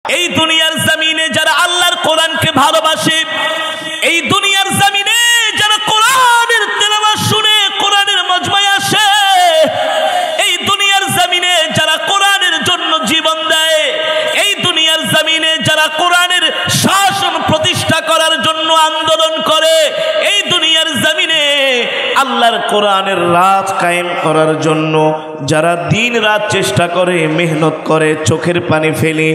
এই দুনিয়ার জমিনে যারা আল্লাহর কোরআনকে ভালোবাসে, এই দুনিয়ার জমিনে যারা কোরআনের তেলাওয়াত শুনে কোরআনের মজমায় আসে, এই দুনিয়ার জমিনে যারা কোরআনের জন্য জীবন দেয়, এই দুনিয়ার জমিনে যারা কোরআনের শাসন প্রতিষ্ঠা করার জন্য আন্দোলন করে, এই দুনিয়ার জমিনে আল্লাহর কোরআনের রাজ কায়েম করার জন্য যারা দিন রাত চেষ্টা করে, মেহনত করে, চোখের পানি ফেলে,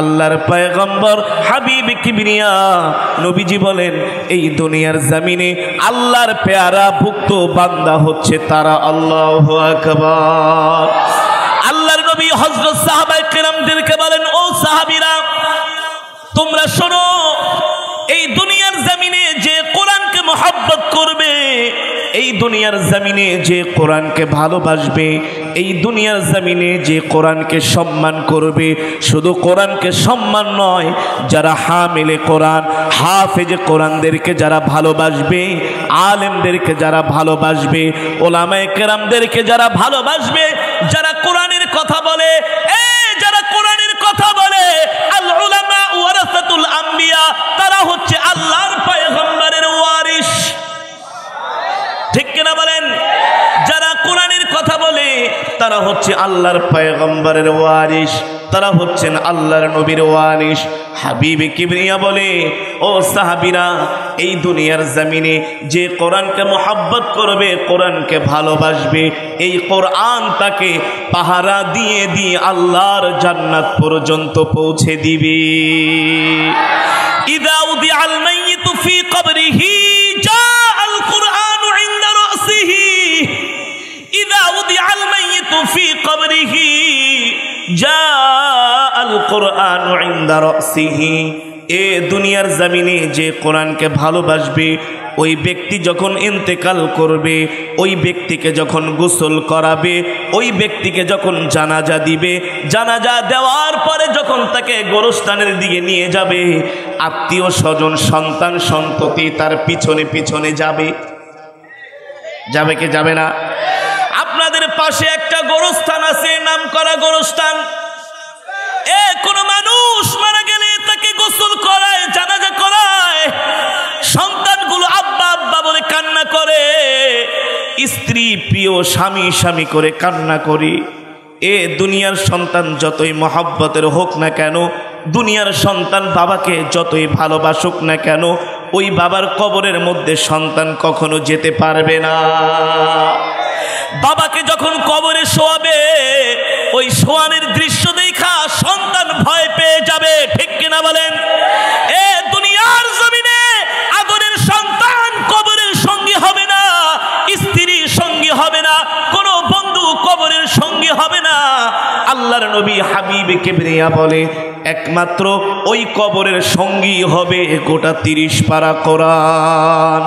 আল্লাহর পয়গম্বর হাবিব কিবরিয়া নবীজি বলেন এই দুনিয়ার জমিনে আল্লাহর পেয়ারা ভুক্ত বান্দা হচ্ছে তারা। আল্লাহু আকবার। আল্লাহর নবী হযরত সাহাবায়ে কেরামদেরকে বলেন, ও সাহাবীরা তোমরা শোনো, এই দুনিয়ার জমিনে যে কোরআনকে মহব্বত করবে, এই দুনিয়ার জমিনে যে কোরআনকে ভালোবাসবে, এই দুনিয়ার জমিনে যে কোরআনকে সম্মান করবে, শুধু কোরআনকে সম্মান নয়, যারা হামিলে কোরআন, হাফেজে কোরআনদেরকে যারা ভালোবাসবে, আলেমদেরকে যারা ভালোবাসবে, ওলামায়ে কেরামদেরকে যারা ভালোবাসবে, যারা কোরআনের কথা বলে, যারা কোরআনের কথা বলে, আল উলামা ওয়ারাসাতুল আম্বিয়া, তারা হচ্ছে আল্লাহর পয়গম্বরের ওয়ারিস। ঠিক কিনা বলেন? যারা কোরআনের কথা বলে তারা হচ্ছে আল্লাহর পয়গম্বরের ওয়ারিস, তারা হচ্ছেন আল্লাহর নবীর ওয়ারিস। হাবিব কিবরিয়া বলে, ও সাহাবীরা এই দুনিয়ার জমিনে যে কোরআনকে মহব্বত করবে, কোরআনকে ভালোবাসবে, এই কোরআন তাকে পাহারা দিয়ে দিয়ে আল্লাহর জান্নাত পর্যন্ত পৌঁছে দিবে। ইযা উদিআল মাইয়িতু ফি কবরিহি জাআল কুরআনু ইনদা রাসিহি, ইযা উদিআল মাইয়িতু ফি কবরিহি জাআল কুরআনু ইনদা রাসিহি। এ দুনিয়ার জমিনে যে কোরআনকে ভালোবাসবে, ওই ব্যক্তি যখন ইন্তেকাল করবে, ওই ব্যক্তিকে যখন গোসল করাবে, ওই ব্যক্তিকে যখন জানাজা দিবে, জানাজা দেওয়ার পরে যখন তাকে গোরস্থানের দিকে নিয়ে যাবে, আত্মীয় স্বজন, সন্তান সন্ততি তার পিছনে পিছনে যাবে। যাবে কি যাবে না? আপনাদের পাশে একটা গোরস্থান আছে, নাম করা গোরস্থান। কোনো মানুষ মারা গেলে তাকে গোসল করায়, জানাজা করায়, সন্তানগুলো আব্বা আব্বা বলে কান্না করে, স্ত্রী প্রিয় স্বামী স্বামী করে কান্না করে। দুনিয়ার সন্তান যতই মহব্বতের হোক না কেন, দুনিয়ার সন্তান বাবাকে যতই ভালোবাসুক না কেন, ওই বাবার কবরের মধ্যে সন্তান কখনো যেতে পারবে না। বাবাকে যখন কবরে শোয়াবে, ওই শোয়ানের দৃশ্য দেখা সন্তান ভয় পেয়ে যাবে। ঠিক কিনা বলেন? দুনিয়ার জমিনে আদরের সন্তান কবরের সঙ্গী হবে না, স্ত্রীর সঙ্গী হবে না, কোনো বন্ধু কবরের সঙ্গী হবে না। আল্লাহর নবী হাবিব কিবরিয়া বলে, একমাত্র ওই কবরের সঙ্গী হবে গোটা 30 পারা কোরআন।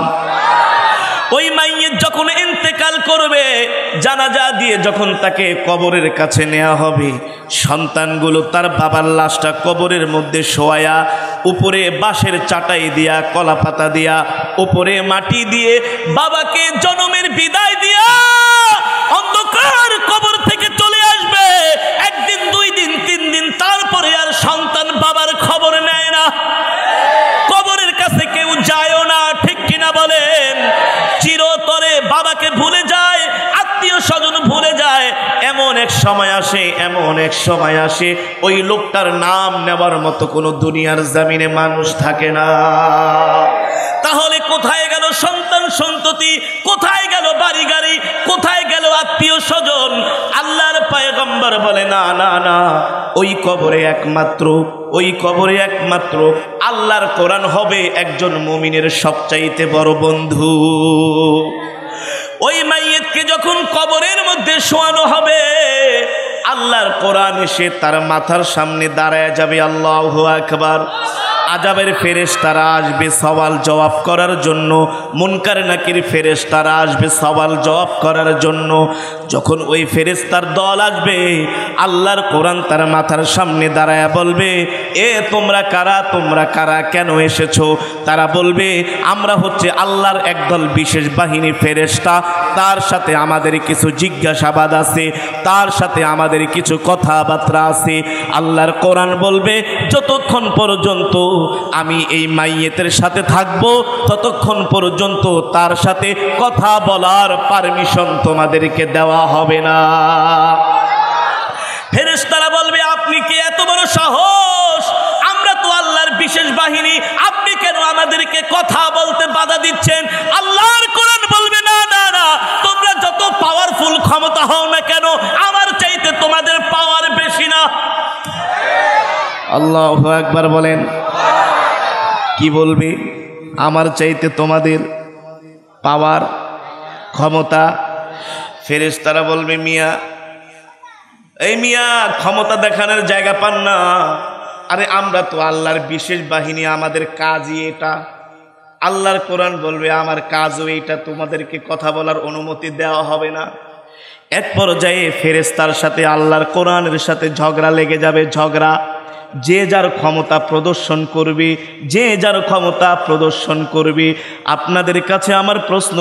ওই মাইয়িত যখন ইন্তেকাল করবে, জানাজা দিয়ে যখন তাকে কবরের কাছে নেওয়া হবে, সন্তানগুলো তার বাবার লাশটা কবরের মধ্যে শোয়া, উপরে বাঁশের চাটাই দিয়া, কলা পাতা দিয়া, উপরে মাটি দিয়ে বাবাকে জনমের বিদায় দিয়া অন্ধকার কবর থেকে চলে আসবে। একদিন, 2 দিন, 3 দিন, তারপরে আর সন্তান বাবার খবর নেয় না, কবরের কাছে কেউ যায়ও না। ঠিক কিনা বলেন? চিরতরে বাবাকে ভুলে যায়, আত্মীয় স্বজন ভুলে যায়। এমন এক সময় আসে, এমন এক সময় আসে, ওই লোকটার নাম নেওয়ার মতো কোনো দুনিয়ার জমিনে মানুষ থাকে না। তাহলে কোথায় গেল সন্তান সন্ততি? কোথায় গেল বাড়ি গাড়ি? কোথায় গেল আত্মীয় স্বজন? আল্লাহর পয়গম্বর বলে, না না না, ওই কবরে একমাত্র আল্লাহর কোরআন হবে একজন মুমিনের সবচাইতে বড় বন্ধু। ওই মাইয়িতকে যখন কবরের মধ্যে শোয়ানো হবে, আল্লাহর কোরআন এসে তার মাথার সামনে দাঁড়ায় যাবে। আল্লাহু আকবার। আযাবের ফেরেশতারা আসবে সওয়াল জবাব করার জন্য, মুনকার নাকির ফেরেশতারা আসবে সওয়াল জবাব করার জন্য। যখন ওই ফেরেশতার দল আসবে, আল্লাহর কোরআন তার মাথার সামনে দাঁড়ায়া বলবে, এ তোমরা কারা, তোমরা কারা, কেন এসেছো? তারা বলবে, আমরা হচ্ছে আল্লাহর একদল বিশেষ বাহিনী ফেরেশতা, তার সাথে আমাদের কিছু জিজ্ঞাসাবাদ আছে, তার সাথে আমাদের কিছু কথাবার্তা আছে। আল্লাহর কোরআন বলবে, যতক্ষণ পর্যন্ত আমি এই মাইয়েতের সাথে থাকব, ততক্ষণ পর্যন্ত তার সাথে কথা বলার পারমিশন তোমাদেরকে দেওয়া হবে না। ফেরেশতারা বলবে, আপনি কি এত বড় সাহস? আমরা তো আল্লাহর বিশেষ বাহিনী, আপনি কেন আমাদেরকে কথা বলতে বাধা দিচ্ছেন? আল্লাহর কোরআন বলবে, না না না, তোমরা যত পাওয়ারফুল ক্ষমতা হও না কেন, আমার চাইতে তোমাদের পাওয়ার বেশি না। আল্লাহু আকবার বলেন। কি বলবে? আমার চাইতে তোমাদের পাওয়ার ক্ষমতা। ফেরেশতারা বলবে, মিয়া এই মিয়া ক্ষমতা দেখানোর জায়গা পান না? আরে আমরা তো আল্লাহর বিশেষ বাহিনী, আমাদের কাজই এটা। আল্লাহর কোরআন বলবে, আমার কাজও এইটা, তোমাদেরকে কথা বলার অনুমতি দেওয়া হবে না। এক পর্যায়ে ফেরেশতার সাথে আল্লাহর কোরআনের সাথে ঝগড়া লেগে যাবে। ঝগড়া, যে যার ক্ষমতা প্রদর্শন করবে, যে যার ক্ষমতা প্রদর্শন করবে। আপনাদের কাছে আমার প্রশ্ন,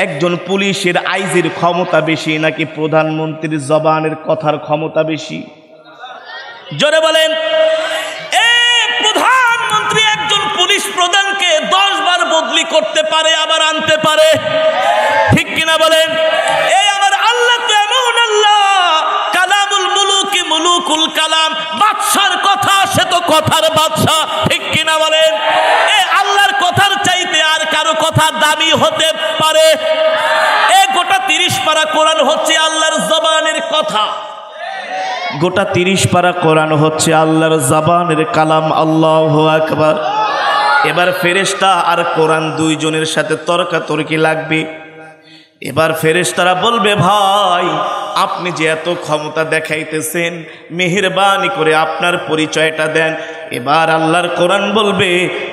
একজন পুলিশের আইজির ক্ষমতা বেশি নাকি প্রধানমন্ত্রীর জবানের কথার ক্ষমতা বেশি? জোরে বলেন। প্রধানমন্ত্রী একজন পুলিশ প্রধানকে 10 বার বদলি করতে পারে, আবার আনতে পারে, ঠিক কিনা বলেন? এই আমার আল্লাহ তো এমন আল্লাহ, কালামুল মুলুকি মুলুকুল কালাম, বাদশার কথা সে তো কথার বাদশা, ঠিক কিনা বলেন? এই আল্লাহর কথার চাইতে আর কারো কথা দামি হতে পারে? এই গোটা 30 পারা কোরআন হচ্ছে আল্লাহর জবানের কথা। গোটা 30 পারা কোরআন হচ্ছে আল্লাহর জবানের কালাম। আল্লাহু আকবার। এবার ফেরেশতা আর কোরআন দুইজনের সাথে তর্কাতর্কি লাগবে। এবার ফেরেশতারা বলবে, ভাই আপনি যে এত ক্ষমতা দেখাইতেছেন, মেহেরবানি করে আপনার পরিচয়টা দেন। এবার আল্লাহর কোরআন বলবে,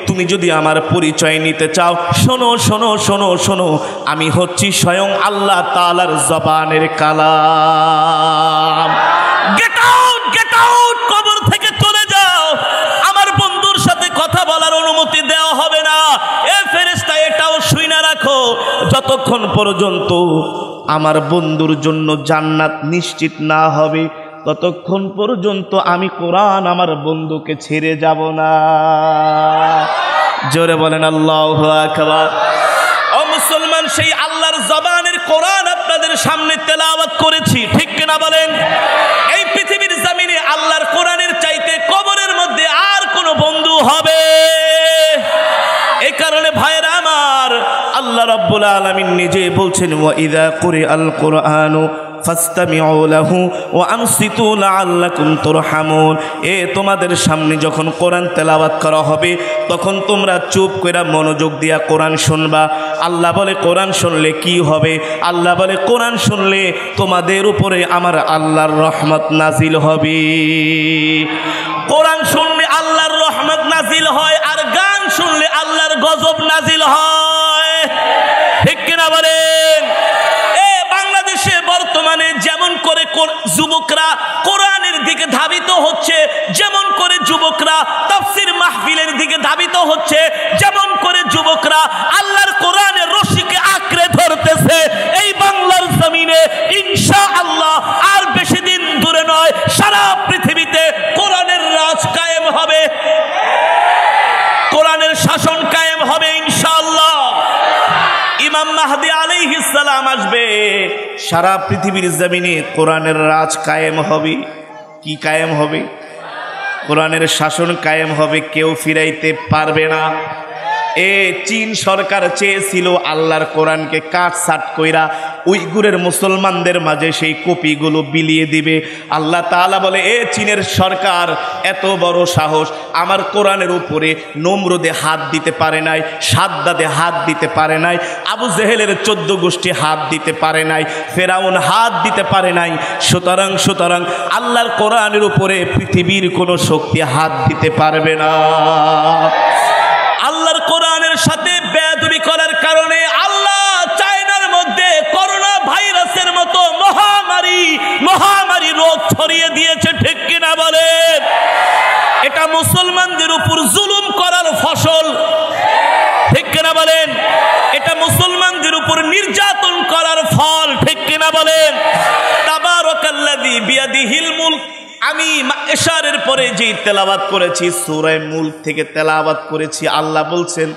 তুমি যদি আমার পরিচয় নিতে চাও, শোনো শোনো শোনো শোনো, আমি হচ্ছি স্বয়ং আল্লাহ তাআলার জবানের কালাম। গেট আউট, গেট আউট, কবর থেকে চলে যাও, আমার বন্ধুর সাথে কথা বলার অনুমতি দেওয়া হবে না। এ ফেরেশতা, এটাও শুনে রাখো, যতক্ষণ পর্যন্ত আমার বন্ধুর জন্য জান্নাত নিশ্চিত না হবে, ততক্ষণ পর্যন্ত আমি কোরআন আমার বন্ধুকে ছেড়ে যাব না। জোরে বলেন আল্লাহু আকবার। ও মুসলমান, সেই আল্লাহর জবানের কোরআন আপনাদের সামনে তেলাওয়াত করেছি, ঠিক কিনা বলেন? এই পৃথিবীর জমিনে আল্লাহর কোরআনের চাইতে কবরের মধ্যে আর কোনো বন্ধু হবে? এই কারণে ভাইরা আমার, আল্লাহ রাব্বুল আলামিন নিজে বলছেন, ওয়া ইযা কুরিআল কুরআনু ফাসতামিউ লাহু ওয়া আনসিতু লাআল্লাকুম তুরহামুন। এ তোমাদের সামনে যখন কোরআন তেলাওয়াত করা হবে, তখন তোমরা চুপ করে মনোযোগ দিয়া কোরআন শুনবা। আল্লাহ বলে, কোরআন শুনলে কি হবে? আল্লাহ বলে, কোরআন শুনলে তোমাদের উপরে আমার আল্লাহর রহমত নাজিল হবে। কোরআন শুনলে আল্লাহর রহমত নাজিল হয়, আর গান শুনলে আল্লাহর গজব নাজিল হয়, ঠিক কিনা বলেন? বাংলাদেশে বর্তমানে যেমন করে যুবকরা কোরআনের দিকে ধাবিত হচ্ছে, যেমন করে যুবকরা তাফসীর মাহফিলের দিকে ধাবিত হচ্ছে, যেমন করে যুবকরা আল্লাহর কোরআনের রশিকে আঁকড়ে ধরতেছে, এই বাংলার জমিনে ইনশাআল্লাহ আর বেশি দিন দূরে নয়, সারা পৃথিবীতে কোরআনের রাজ কায়েম হবে, কোরআনের শাসন কায়েম হবে ইনশাআল্লাহ। ইমাম মাহদী আলাইহিস সালাম আসবে, সারা পৃথিবীর জমিনে কোরআনের রাজ কায়েম হবে। কি কায়েম হবে? কোরআনের শাসন কায়েম হবে, কেউ ফিরাইতে পারবে না। চীন সরকার চেয়েছিল আল্লাহর কোরআনকে কাটছাট কইরা উইগুরের মুসলমানদের মাঝে সেই কপিগুলো বিলিয়ে দিবে। আল্লাহ তাআলা বলে, চীনের সরকার এত বড় সাহস, আমার কোরআনের উপরে নমরুদে হাত দিতে পারে নাই, সাদ্দাদে হাত দিতে পারে নাই, আবু জেহেলের 14 গোষ্ঠী হাত দিতে পারে নাই, ফেরাউন হাত দিতে পারে নাই। সুতরাং আল্লাহর কোরআনের উপরে পৃথিবীর কোনো শক্তি হাত দিতে পারবে না। আল্লাহর কোরআনের সাথে বেয়াদবি করার কারণে আল্লাহ চায়নার মধ্যে করোনা ভাইরাসের মতো মহামারী রোগ ছড়িয়ে দিয়েছে, ঠিক কিনা বলেন? এটা মুসলমানদের উপর জুলুম করার ফসল, ঠিক কিনা বলেন? এটা মুসলমানদের উপর নির্যাতন করার ফল, ঠিক কিনা বলেন? তাবারাকাল্লাযী বিয়াদিহিল মুলক। আমি এশারের পরে যে তেলাওয়াত করেছি সূরা মুলক থেকে তেলাওয়াত করেছি, আল্লাহ বলছেন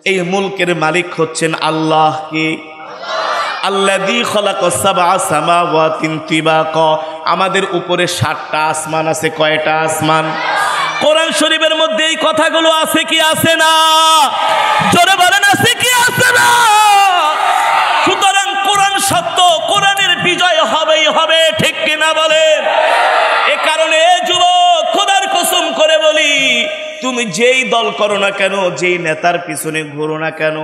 এই মুলকের মালিক হচ্ছেন আল্লাহ। কে? আল্লাযী খালাকাস সাবআ সামাওয়াতিন তিবাকা। আমাদের উপরে 7টা আসমান আছে। কয়টা আসমান? কোরআন শরীফের মধ্যে এই কথাগুলো আছে কি আছে না? জোরে বলেন, আছে কি আছে না? সুতরাং কোরআন সত্য, কোরআনের বিজয় হবেই হবে, ঠিক কিনা বলেন? এ কারণে যুবক, খোদার কসম করে বলি, তুমি যেই দল করো না কেন, যেই নেতার পিছনে ঘুরো না কেন,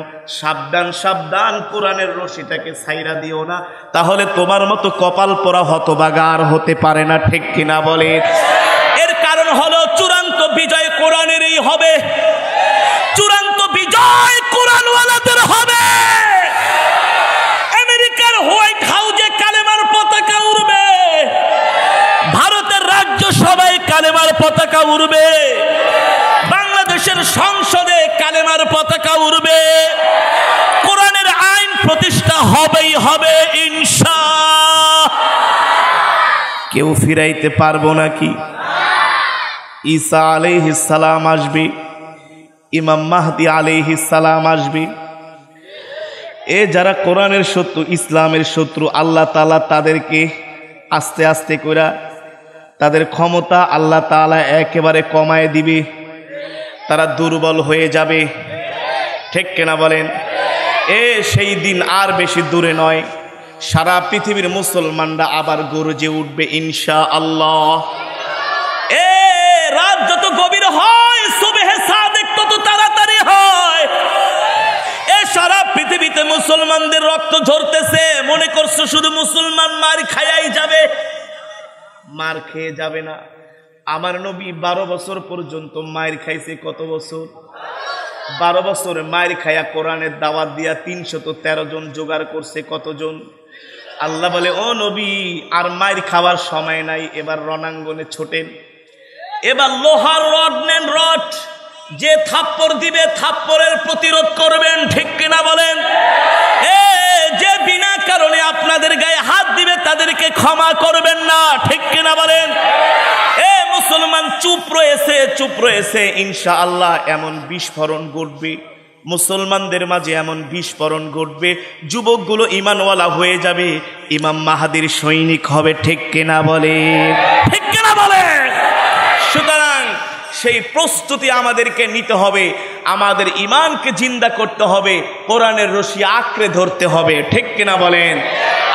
সাবধান, কোরআনের রশিটাকে ছাইরা দিও না, তাহলে তোমার মতো কপাল পোড়া হতভাগা আর হতে পারে না, ঠিক কিনা বলে? এর কারণ হলো চূড়ান্ত বিজয় কোরআনেরই হবে, চূড়ান্ত বিজয় কোরআনওয়ালাদের হবে। আমেরিকার হোয়াইট হাউসে কালেমার পতাকা উড়বে, ভারতের রাজ্যসভায় কালেমার পতাকা উড়বে, বাংলাদেশের সংসদে কালেমার পতাকা উড়বে, কোরআনের আইন প্রতিষ্ঠা হবেই হবে ইনশাআল্লাহ। কেউ ফিরাইতে পারবো নাকি? ঈসা আলাইহিস সালাম আসবে, ইমাম মাহদি আলাইহিস সালাম আসবে। যারা কোরআনের শত্রু, ইসলামের শত্রু, আল্লাহ তাআলা তাদেরকে আস্তে আস্তে করে তাদের ক্ষমতা আল্লাহ তাআলা একেবারে কমায় দিবে, তারা দুর্বল হয়ে যাবে, ঠিক কিনা বলেন? সেই দিন আর বেশি দূরে নয়, সারা পৃথিবীর মুসলমানরা আবার গর্জে উঠবে ইনশাআল্লাহ। রাত যত গভীর হয়, সুবহে সাদিক তত তাড়াতাড়ি হয়। সারা পৃথিবীতে মুসলমানদের রক্ত ঝরতেছে, মনে করছো শুধু মুসলমান মার খায়াই যাবে? মার খেয়ে যাবে না। আমার নবী 12 বছর পর্যন্ত মায়ের খাইছে। কত বছর? 12 বছর মায়ের খায়া কোরআনের দাওয়াত দিয়া 313 জন জোগাড় করছে। কতজন? আল্লাহ বলে, ও নবী, আর মায়ের খাওয়ার সময় নাই, এবার রণাঙ্গনে ছোটেন, এবার লোহার রড নেন, রড, যে থাপ্পড় দিবে থাপ্পড়ের প্রতিরোধ করবেন, ঠিক কিনা বলেন? যে বিনা কারণে আপনাদের গায়ে হাত দিবে তাদেরকে ক্ষমা করবেন না, ঠিক কিনা বলেন? মুসলমান চুপ রয়েছে, ইনশাআল্লাহ এমন বিস্ফোরণ ঘটবে মুসলমানদের মাঝে, এমন বিস্ফোরণ ঘটবে, যুবকগুলো ঈমানওয়ালা হয়ে যাবে, ইমাম মাহদির সৈনিক হবে, ঠিক কিনা বলে? ঠিক কিনা বলে? সুতরাং সেই প্রস্তুতি আমাদেরকে নিতে হবে, আমাদের ঈমানকে জিন্দা করতে হবে, কোরআনের রশি আঁকড়ে ধরতে হবে, ঠিক কিনা বলেন?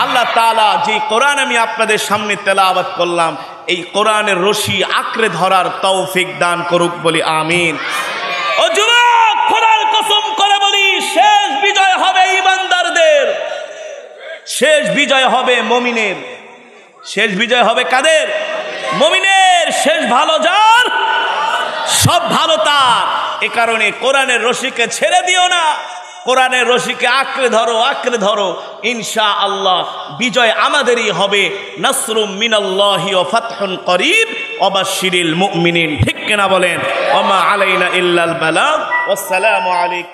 আল্লাহ তাআলা যে কোরআন আমি আপনাদের সামনে তেলাওয়াত করলাম, এই কোরআনের রশি আঁকড়ে ধরার তৌফিক দান করুক, বলি আমিন। ও যুবক, খোদার কসম করে বলি, শেষ বিজয় হবে ঈমানদারদের, শেষ বিজয় হবে মুমিনের, শেষ বিজয় হবে কাদের? মুমিনের। শেষ ভালো যার, সব ভালো তার। এ কারণে কোরআনের রশিকে ছেড়ে দিও না, কোরআনের রশিকে আঁকড়ে ধরো, ইনশাআল্লাহ বিজয় আমাদেরই হবে। নাসরুম মিনাল্লাহি ওয়া ফাতহুন করিব ওয়া বাশশিরিল মুমিনিন, ঠিক কিনা বলেন? ওয়া মা আলাইনা ইল্লাল বালাগ। ওয়াসসালামু আলাইকুম।